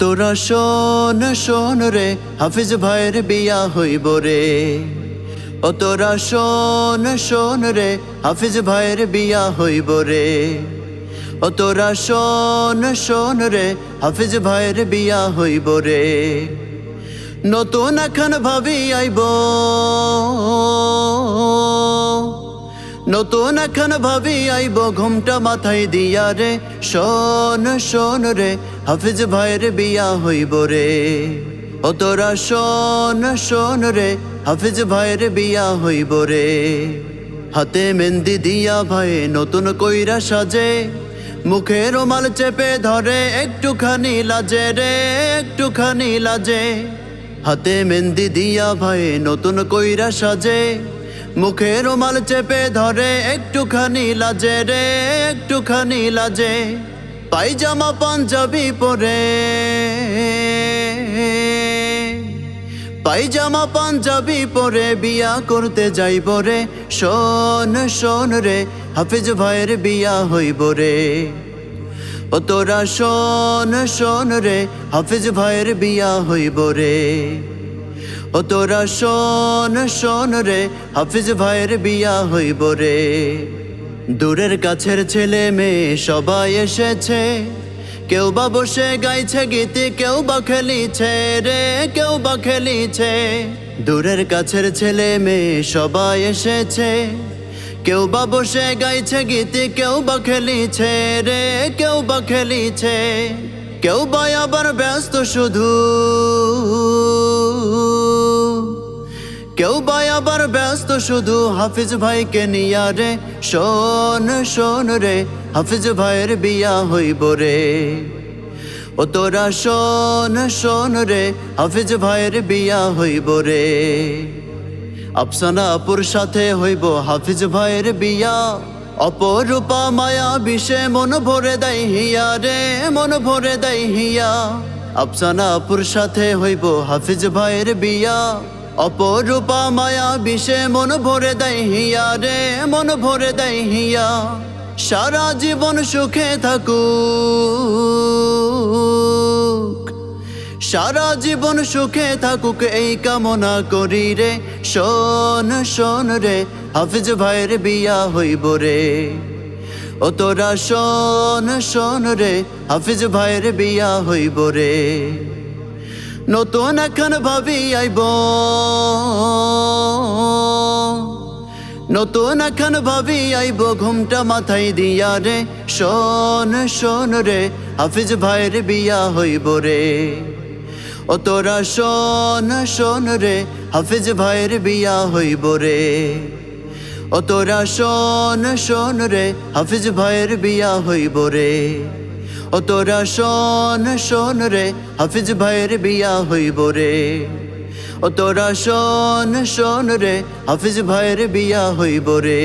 তোরা শোন শোন রে, হাফিজ ভাইয়ের বিয়া হইব রে। ও তোরা শোন শোন রে, হাফিজ ভাইয়ের বিয়া হইব রে। ও তোরা শোন শোন রে, হাফিজ ভাইয়ের বিয়া হইব রে। নতুন এখন ভাবি আইব, নতুন এখন ভাবি আইব, ঘুমটা মাথায় দিয়া রে। শোন শোন রে, হাফিজ ভাইয়ের বিয়া হইব রে। ও তোরা শোন শোন রে, হাফিজ ভাইয়ের বিয়া হইব রে। হাতে মেহেন্দি দিয়া ভাই নতুন কইরা সাজে, মুখে রুমাল চেপে ধরে একটুখানি লাজে রে, একটুখানি লাজে। হাতে মেহেন্দি দিয়া ভাই নতুন কইরা সাজে, মুখে রুমাল চেপে ধরে একটুখানি লাজে রে, একটুখানি লাজে। পায়জামা পাঞ্জাবি পরে, পায়জামা পাঞ্জাবি পরে বিয়া করতে যাইব রে। শোন শোন রে, হাফিজ ভাইয়ের বিয়া হইব রে। ও তোরা শোন শোন রে, হাফিজ ভাইয়ের বিয়া হইব রে। ও তোরা শোন শোন রে, হাফিজ ভাইয়ের বিয়া হইব রে। দূরের কাছের ছেলে মেয়ে সবাই এসেছে, কেউ বা বসে গাইছে গীত, কেউ বা খেলিছে রে, কেউ বা খেলিছে। দূরের কাছের ছেলে মেয়ে সবাই এসেছে, কেউ বা বসে গাইছে গীত, কেউ বা খেলিছে রে, কেউ বা খেলিছে। কেউ বা আবার ব্যস্ত শুধু, কেউ বা আবার ব্যস্ত শুধু হাফিজ ভাইকে নিয়া রে। শোন শোন রে, হাফিজ ভাইয়ের বিয়া হইব রে। ও তোরা শোন শোন রে, হাফিজ ভাইয়ের বিয়া হইব রে। আফসানা আপুর সাথে হইব হাফিজ ভাইয়ের বিয়া, অপরূপা মায়া বিষে মন ভরে দেয় হিয়া রে, মন ভরে দেয় হিয়া। আফসানা আপুর সাথে হইব হাফিজ ভাইয়ের বিয়া, অপরূপা মায়া বিষে মন ভরে দেয় হিয়া রে, মন ভরে দেয় হিয়া। সারা জীবন সুখে থাকুক, সারা জীবন সুখে থাকুক এই কামনা করি রে। শোন শোন রে, হাফিজ ভাইয়ের বিয়া হইব রে। ও তোরা শোন শোন রে, হাফিজ ভাইয়ের বিয়া হইব রে। নতুন এখন ভাবি আইব, নতুন এখন ভাবি আইব, ঘুমটা মাথায় দিয়া রে। শোন শোন রে, হাফিজ ভাইয়ের বিয়া হইব রে। ও তোরা শোন শোন রে, হাফিজ ভাইয়ের বিয়া হইব রে। ও তোরা শোন শোন রে, হাফিজ ভাইয়ের বিয়া হইব রে। ও তোরা শোন শোন রে, হাফিজ ভাইয়ের বিয়া হইব রে। ও তোরা শোন শোন রে, হাফিজ ভাইয়ের বিয়া হইব রে।